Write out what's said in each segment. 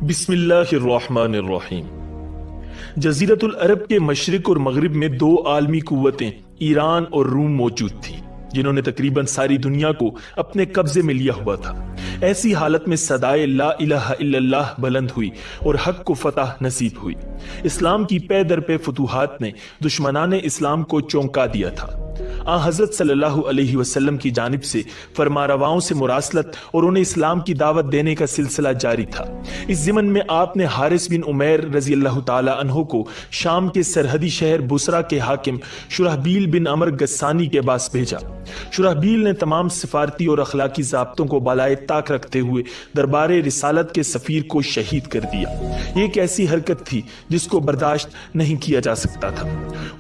بسم اللہ الرحمن الرحیم۔ جزیرۃ العرب کے مشرق اور مغرب میں دو عالمی قوتیں ایران اور روم موجود تھیں جنہوں نے تقریباً ساری دنیا کو اپنے قبضے میں لیا ہوا تھا۔ ایسی حالت میں صدائے لا الہ الا اللہ بلند ہوئی اور حق کو فتح نصیب ہوئی۔ اسلام کی پے در پے فتوحات نے دشمنان اسلام کو چونکا دیا تھا۔ حضرت صلی اللہ علیہ وسلم کی جانب سے فرمانرواؤں سے مراسلت اور انہیں اسلام کی دعوت دینے کا سلسلہ جاری تھا۔ اس ضمن میں آپ نے حارث بن عمیر رضی اللہ تعالی عنہ کو شام کے سرحدی شہر بصرہ کے حاکم شرحبیل بن عمر غسانی کے پاس بھیجا۔ شرحبیل نے تمام سفارتی اور اخلاقی ضابطوں کو بالائے طاق رکھتے ہوئے دربار رسالت کے سفیر کو شہید کر دیا۔ یہ ایک ایسی حرکت تھی جس کو برداشت نہیں کیا جا سکتا تھا۔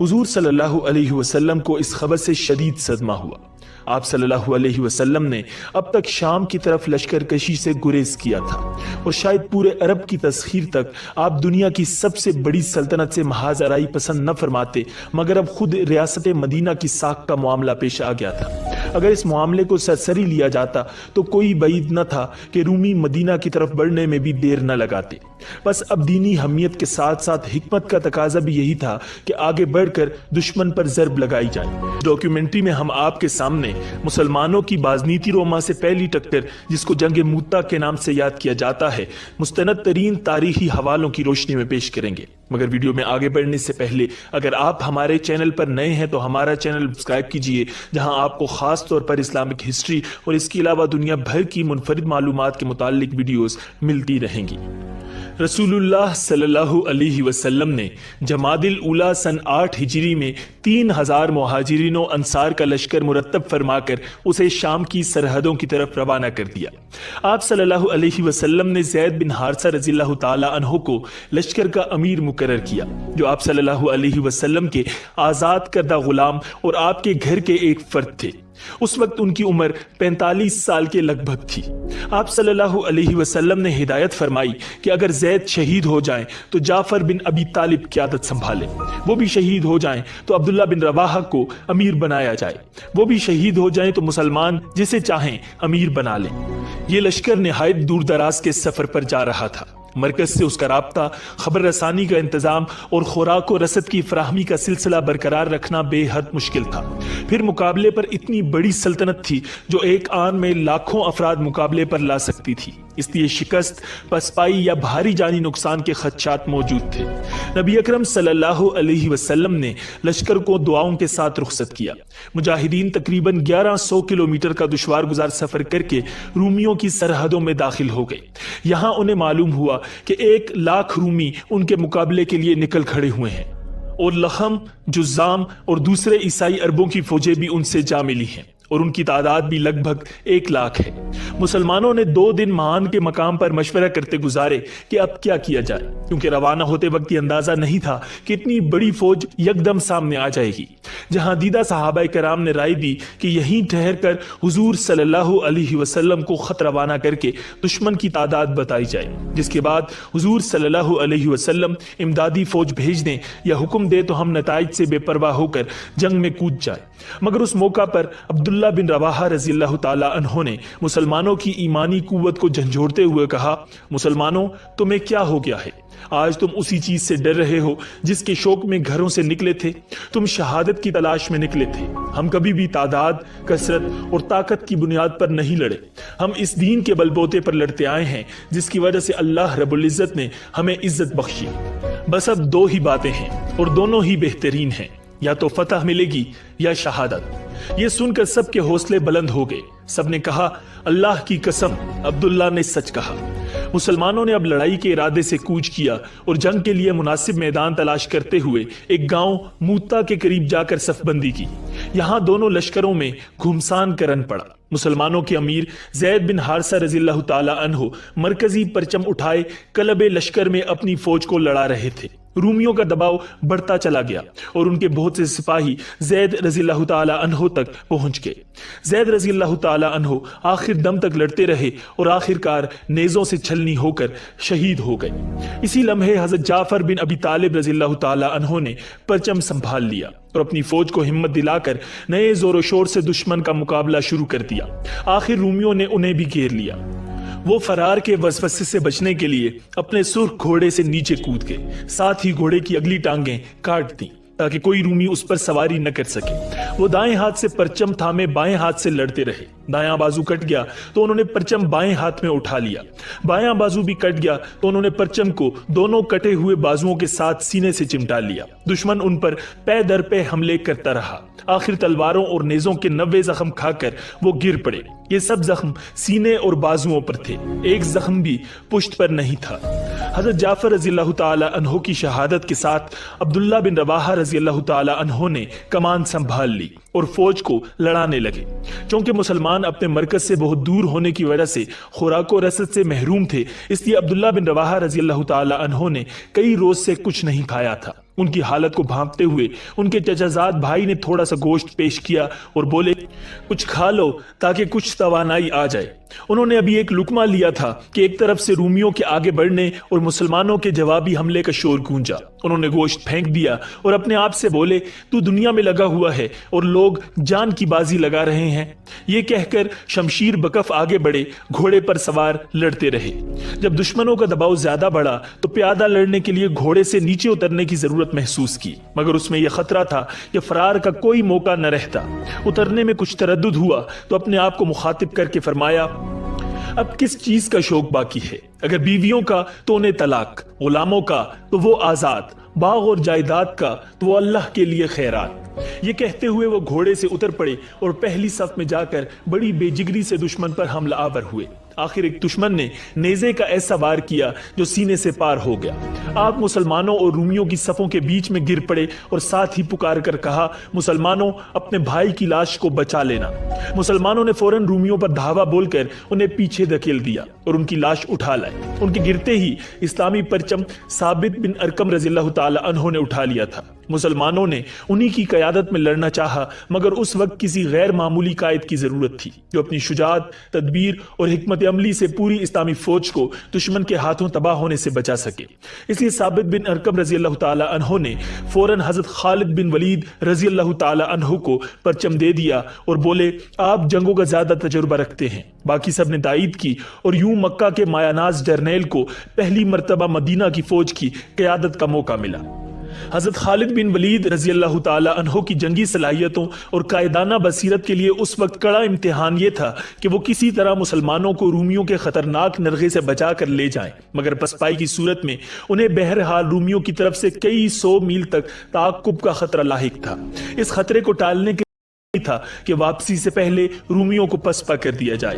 حضور صلی اللہ علیہ وسلم کو اس خبر سے شدید صدمہ ہوا۔ آپ صلی اللہ علیہ وسلم نے اب تک شام کی طرف لشکر کشی سے گریز کیا تھا اور شاید پورے عرب کی تسخیر تک آپ دنیا کی سب سے بڑی سلطنت سے محاذ آرائی پسند نہ فرماتے، مگر اب خود ریاست مدینہ کی ساکھ کا معاملہ پیش آ گیا تھا۔ اگر اس معاملے کو سرسری لیا جاتا تو کوئی بعید نہ تھا کہ رومی مدینہ کی طرف بڑھنے میں بھی دیر نہ لگاتے۔ بس اب دینی حمیت کے ساتھ ساتھ حکمت کا تقاضا بھی یہی تھا کہ آگے بڑھ کر دشمن پر ضرب لگائی جائے۔ ڈاکیومنٹری میں ہم آپ کے سامنے مسلمانوں کی بازنیتی روما سے پہلی ٹکر، جس کو جنگ موتا کے نام سے یاد کیا جاتا ہے، مستند ترین تاریخی حوالوں کی روشنی میں پیش کریں گے۔ مگر ویڈیو میں آگے بڑھنے سے پہلے اگر آپ ہمارے چینل پر نئے ہیں تو ہمارا چینل سبسکرائب کیجئے، جہاں آپ کو خاص طور پر اسلامک ہسٹری اور اس کے علاوہ دنیا بھر کی منفرد معلومات کے متعلق ویڈیوز ملتی رہیں گی۔ رسول اللہ صلی اللہ علیہ وسلم نے جمادی الاولیٰ سن 8 ہجری میں 3000 مہاجرین و انصار کا لشکر مرتب فرما کر اسے شام کی سرحدوں کی طرف روانہ کر دیا۔ آپ صلی اللہ علیہ وسلم نے زید بن حارثہ رضی اللہ تعالی عنہ کو لشکر کا امیر مقرر کیا، جو آپ صلی اللہ علیہ وسلم کے آزاد کردہ غلام اور آپ کے گھر کے ایک فرد تھے۔ اس وقت ان کی عمر 45 سال کے لگ بھگ تھی۔ آپ صلی اللہ علیہ وسلم نے ہدایت فرمائی کہ اگر زید شہید ہو جائیں تو جعفر بن ابی طالب قیادت سنبھالے، وہ بھی شہید ہو جائیں تو عبداللہ بن رواحہ کو امیر بنایا جائے، وہ بھی شہید ہو جائیں تو مسلمان جسے چاہیں امیر بنا لیں۔ یہ لشکر نہایت دور دراز کے سفر پر جا رہا تھا۔ مرکز سے اس کا رابطہ، خبر رسانی کا انتظام اور خوراک و رسد کی فراہمی کا سلسلہ برقرار رکھنا بے حد مشکل تھا۔ پھر مقابلے پر اتنی بڑی سلطنت تھی جو ایک آن میں لاکھوں افراد مقابلے پر لا سکتی تھی، اس لیے شکست، پسپائی یا بھاری جانی نقصان کے خدشات موجود تھے۔ نبی اکرم صلی اللہ علیہ وسلم نے لشکر کو دعاؤں کے ساتھ رخصت کیا۔ مجاہدین تقریباً 1100 کلومیٹر کا دشوار گزار سفر کر کے رومیوں کی سرحدوں میں داخل ہو گئے۔ یہاں انہیں معلوم ہوا کہ 1,00,000 رومی ان کے مقابلے کے لیے نکل کھڑے ہوئے ہیں اور لخم، جزام اور دوسرے عیسائی عربوں کی فوجیں بھی ان سے جا ملی ہیں اور ان کی تعداد بھی لگ بھگ 1,00,000 ہے۔ مسلمانوں نے 2 دن معان کے مقام پر مشورہ کرتے گزارے کہ اب کیا کیا جائے، کیونکہ روانہ ہوتے وقت یہ اندازہ نہیں تھا کہ اتنی بڑی فوج یکدم سامنے آ جائے گی۔ جہاں دیدہ صحابہ کرام نے رائے دی کہ یہیں ٹھہر کر حضور صلی اللہ علیہ وسلم کو خط روانہ کر کے دشمن کی تعداد بتائی جائے، جس کے بعد حضور صلی اللہ علیہ وسلم امدادی فوج بھیج دیں یا حکم دے تو ہم نتائج سے بے پرواہ ہو کر جنگ میں کود جائے۔ مگر اس موقع پر عبداللہ بن رواحہ رضی اللہ تعالی عنہ نے مسلمانوں کی ایمانی قوت کو جھنجھوڑتے ہوئے کہا، مسلمانوں تمہیں کیا ہو گیا ہے؟ آج تم اسی چیز سے ڈر رہے ہو جس کے شوق میں گھروں سے نکلے تھے، تم شہادت کی تلاش میں نکلے تھے۔ ہم کبھی بھی تعداد، کثرت اور طاقت کی بنیاد پر نہیں لڑے، ہم اس دین کے بل بوتے پر لڑتے آئے ہیں جس کی وجہ سے اللہ رب العزت نے ہمیں عزت بخشی۔ بس اب 2 ہی باتیں ہیں اور دونوں ہی بہترین ہیں، یا تو فتح ملے گی یا شہادت۔ یہ سن کر سب کے حوصلے بلند ہو گئے۔ سب نے کہا، اللہ کی قسم عبداللہ نے سچ کہا۔ مسلمانوں نے اب لڑائی کے ارادے سے کوچ کیا اور جنگ کے لیے مناسب میدان تلاش کرتے ہوئے ایک گاؤں موتا کے قریب جا کر صف بندی کی۔ یہاں دونوں لشکروں میں گھمسان کرن پڑا۔ مسلمانوں کے امیر زید بن حارثہ رضی اللہ تعالی عنہ مرکزی پرچم اٹھائے قلب لشکر میں اپنی فوج کو لڑا رہے تھے۔ رومیوں کا دباؤ بڑھتا چلا گیا اور ان کے بہت سے سپاہی زید رضی اللہ تعالی عنہ تک پہنچ گئے۔ زید رضی اللہ تعالی عنہ آخر دم تک لڑتے رہے اور آخر کار نیزوں سے چھلنی ہو کر شہید ہو گئے۔ اسی لمحے حضرت جعفر بن ابی طالب رضی اللہ تعالی عنہ نے پرچم سنبھال لیا اور اپنی فوج کو ہمت دلا کر نئے زور و شور سے دشمن کا مقابلہ شروع کر دیا۔ آخر رومیوں نے انہیں بھی گھیر لیا۔ وہ فرار کے وسوسے سے بچنے کے لیے اپنے سرخ گھوڑے سے نیچے کود گئے، ساتھ ہی گھوڑے کی اگلی ٹانگیں کاٹ دیں تاکہ کوئی رومی اس پر سواری نہ کر سکے۔ وہ دائیں ہاتھ سے پرچم تھامے بائیں ہاتھ سے لڑتے رہے۔ دایاں بازو کٹ گیا تو انہوں نے پرچم بائیں ہاتھ میں اٹھا لیا، بایاں بازو بھی کٹ گیا تو انہوں نے پرچم کو دونوں کٹے ہوئے بازوؤں کے ساتھ سینے سے چمٹا لیا۔ دشمن ان پر پے در پے حملے کرتا رہا، آخر تلواروں اور نیزوں کے 90 زخم کھا کر وہ گر پڑے۔ یہ سب زخم سینے اور بازوؤں پر تھے، ایک زخم بھی پشت پر نہیں تھا۔ حضرت جعفر رضی اللہ تعالی عنہ کی شہادت کے ساتھ عبداللہ بن رواحہ رضی اللہ تعالی عنہ نے کمان سنبھال لی اور فوج کو لڑانے لگے۔ چونکہ مسلمان اپنے مرکز سے بہت دور ہونے کی وجہ سے خوراک و رسد سے محروم تھے، اس لیے عبداللہ بن رواحہ رضی اللہ تعالی عنہ نے کئی روز سے کچھ نہیں کھایا تھا۔ ان کی حالت کو بھانپتے ہوئے ان کے چچا زاد بھائی نے تھوڑا سا گوشت پیش کیا اور بولے، کچھ کھا لو تاکہ کچھ توانائی آ جائے۔ انہوں نے ابھی ایک لقمہ لیا تھا کہ ایک طرف سے رومیوں کے آگے بڑھنے اور مسلمانوں کے جوابی حملے کا شور گونجا۔ انہوں نے گوشت پھینک دیا اور اپنے آپ سے بولے، تو دنیا میں لگا ہوا ہے اور لوگ جان کی بازی لگا رہے ہیں۔ یہ کہہ کر شمشیر بکف آگے بڑھے، گھوڑے پر سوار لڑتے رہے۔ جب دشمنوں کا دباؤ زیادہ بڑھا تو پیادہ لڑنے کے لیے گھوڑے سے نیچے اترنے کی ضرورت محسوس کی، مگر اس میں یہ خطرہ تھا کہ فرار کا کوئی موقع نہ رہتا۔ اترنے میں کچھ تردد ہوا تو اپنے آپ کو مخاطب کر کے فرمایا، اب کس چیز کا شوق باقی ہے؟ اگر بیویوں کا تو انہیں طلاق، غلاموں کا تو وہ آزاد، باغ اور جائیداد کا تو وہ اللہ کے لیے خیرات۔ یہ کہتے ہوئے وہ گھوڑے سے اتر پڑے اور پہلی صف میں جا کر بڑی بے جگری سے دشمن پر حملہ آور ہوئے۔ آخر ایک دشمن نے نیزے کا ایسا وار کیا جو سینے سے پار ہو گیا۔ آپ مسلمانوں اور رومیوں کی صفوں کے بیچ میں گر پڑے اور ساتھ ہی پکار کر کہا، مسلمانوں اپنے بھائی کی لاش کو بچا لینا۔ مسلمانوں نے فوراً رومیوں پر دھاوا بول کر انہیں پیچھے دھکیل دیا اور ان کی لاش اٹھا لائے۔ ان کے گرتے ہی اسلامی پرچم ثابت بن ارقم رضی اللہ تعالی عنہ نے اٹھا لیا تھا۔ مسلمانوں نے انہی کی قیادت میں لڑنا چاہا، مگر اس وقت کسی غیر معمولی قائد کی ضرورت تھی جو اپنی شجاعت، تدبیر اور حکمت عملی سے پوری اسلامی فوج کو دشمن کے ہاتھوں تباہ ہونے سے بچا سکے۔ اس لیے ثابت بن ارقم رضی اللہ تعالی عنہ نے فوراً حضرت خالد بن ولید رضی اللہ تعالی عنہ کو پرچم دے دیا اور بولے، آپ جنگوں کا زیادہ تجربہ رکھتے ہیں۔ باقی سب نے تائید کی اور یوں مکہ کے مایہ ناز جرنیل کو پہلی مرتبہ مدینہ کی فوج کی قیادت کا موقع ملا۔ حضرت خالد بن ولید رضی اللہ تعالی عنہ کی جنگی صلاحیتوں اور قائدانہ بصیرت کے لیے اس وقت کڑا امتحان یہ تھا کہ وہ کسی طرح مسلمانوں کو رومیوں کے خطرناک نرغے سے بچا کر لے جائیں، مگر پسپائی کی صورت میں انہیں بہرحال رومیوں کی طرف سے کئی 100 میل تک تعاقب کا خطرہ لاحق تھا۔ اس خطرے کو ٹالنے کے تھا کہ واپسی سے پہلے رومیوں کو پسپا کر دیا جائے۔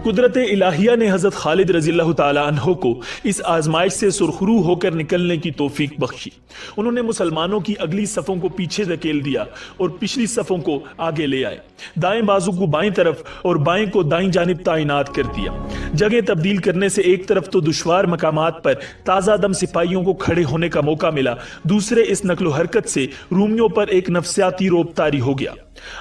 قدرت الہیہ نے حضرت خالد رضی اللہ تعالی عنہ کو اس آزمائش سے سرخرو ہو کر نکلنے کی توفیق بخشی۔ انہوں نے مسلمانوں کی اگلی صفوں کو پیچھے دھکیل دیا اور پچھلی صفوں کو آگے لے آئے، دائیں بازو کو بائیں طرف اور بائیں کو دائیں جانب تعینات کر دیا۔ جگہ تبدیل کرنے سے ایک طرف تو دشوار مقامات پر تازہ دم سپاہیوں کو کھڑے ہونے کا موقع ملا، دوسرے اس نقل و حرکت سے رومیوں پر ایک نفسیاتی رعب طاری ہو گیا۔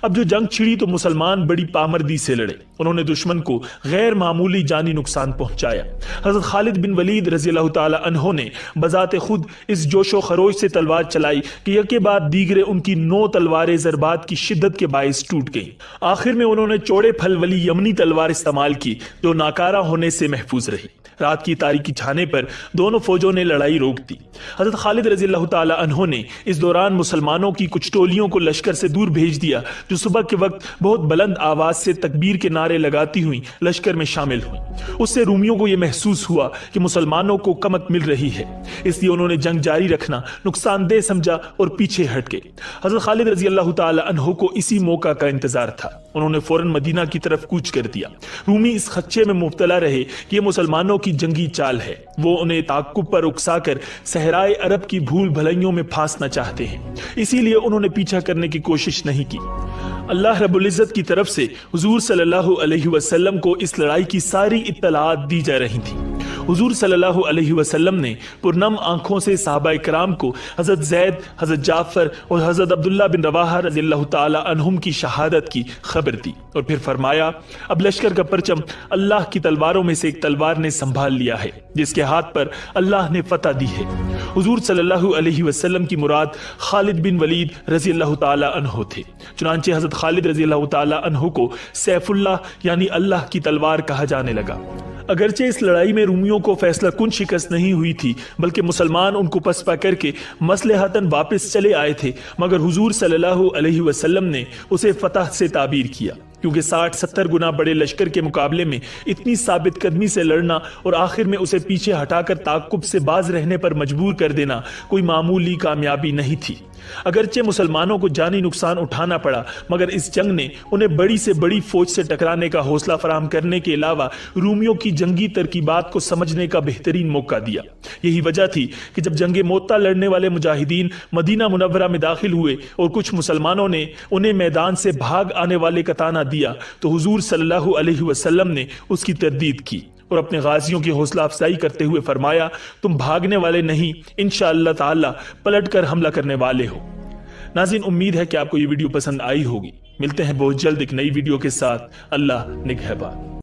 اب جو جنگ چھڑی تو مسلمان بڑی پامردی سے لڑے، انہوں نے دشمن کو غیر معمولی جانی نقصان پہنچایا۔ حضرت خالد بن ولید رضی اللہ تعالی عنہ نے بذات خود اس جوش و خروش سے تلوار چلائی کہ یکے بعد دیگرے ان کی 9 تلواریں ضربات کی شدت کے باعث ٹوٹ گئیں۔ آخر میں انہوں نے چوڑے پھل والی یمنی تلوار استعمال کی جو ناکارہ ہونے سے محفوظ رہی۔ رات کی تاریکی چھانے پر دونوں فوجوں نے لڑائی روک دی۔ حضرت خالد رضی اللہ تعالی عنہ نے اس دوران مسلمانوں کی کچھ ٹولیوں کو لشکر سے دور بھیج دیا جو صبح کے وقت بہت بلند آواز سے تکبیر کے نعرے لگاتی ہوئی لشکر میں شامل ہوئیں۔ اس سے رومیوں کو یہ محسوس ہوا کہ مسلمانوں کو کمک مل رہی ہے، اس لیے انہوں نے جنگ جاری رکھنا نقصان دہ سمجھا اور پیچھے ہٹ گئے۔ حضرت خالد رضی اللہ تعالی عنہ کو اسی موقع کا انتظار تھا، انہوں نے فوراً مدینہ کی طرف کوچ کر دیا۔ رومی اس خدشے میں مبتلا رہے کہ یہ مسلمانوں کی جنگی چال ہے، وہ انہیں تعاقب پر اکسا کر صحرائے عرب کی بھول بھلائیوں میں پھانسنا چاہتے ہیں، اسی لیے انہوں نے پیچھا کرنے کی کوشش نہیں کی۔ اللہ رب العزت کی طرف سے حضور صلی اللہ علیہ وسلم کو اس لڑائی کی ساری اطلاعات دی جا رہی تھیں۔ حضور صلی اللہ علیہ وسلم نے پرنم آنکھوں سے صحابہ کرام کو حضرت زید، حضرت جعفر اور حضرت عبداللہ بن رواحہ رضی اللہ تعالی عنہم کی شہادت کی خبر دی اور پھر فرمایا، اب لشکر کا پرچم اللہ کی تلواروں میں سے ایک تلوار نے سنبھال لیا ہے جس کے ہاتھ پر اللہ نے فتح دی ہے۔ حضور صلی اللہ علیہ وسلم کی مراد خالد بن ولید رضی اللہ تعالی عنہ تھے، چنانچہ حضرت خالد رضی اللہ تعالی عنہ کو سیف اللہ یعنی اللہ کی تلوار کہا جانے لگا۔ اگرچہ اس لڑائی میں رومیوں کو فیصلہ کن شکست نہیں ہوئی تھی، بلکہ مسلمان ان کو پسپا کر کے مصلحتاً واپس چلے آئے تھے، مگر حضور صلی اللہ علیہ وسلم نے اسے فتح سے تعبیر کیا، کیونکہ 60-70 گنا بڑے لشکر کے مقابلے میں اتنی ثابت قدمی سے لڑنا اور آخر میں اسے پیچھے ہٹا کر تعاقب سے باز رہنے پر مجبور کر دینا کوئی معمولی کامیابی نہیں تھی۔ اگرچہ مسلمانوں کو جانی نقصان اٹھانا پڑا، مگر اس جنگ نے انہیں بڑی سے بڑی فوج سے ٹکرانے کا حوصلہ فراہم کرنے کے علاوہ رومیوں کی جنگی ترکیبات کو سمجھنے کا بہترین موقع دیا۔ یہی وجہ تھی کہ جب جنگ موتا لڑنے والے مجاہدین مدینہ منورہ میں داخل ہوئے اور کچھ مسلمانوں نے انہیں میدان سے بھاگ آنے والے کا طعنہ دیا تو حضور صلی اللہ علیہ وسلم نے اس کی تردید کی اور اپنے غازیوں کی حوصلہ افزائی کرتے ہوئے فرمایا، تم بھاگنے والے نہیں، انشاءاللہ تعالی پلٹ کر حملہ کرنے والے ہو۔ ناظرین، امید ہے کہ آپ کو یہ ویڈیو پسند آئی ہوگی۔ ملتے ہیں بہت جلد ایک نئی ویڈیو کے ساتھ۔ اللہ نگہبان۔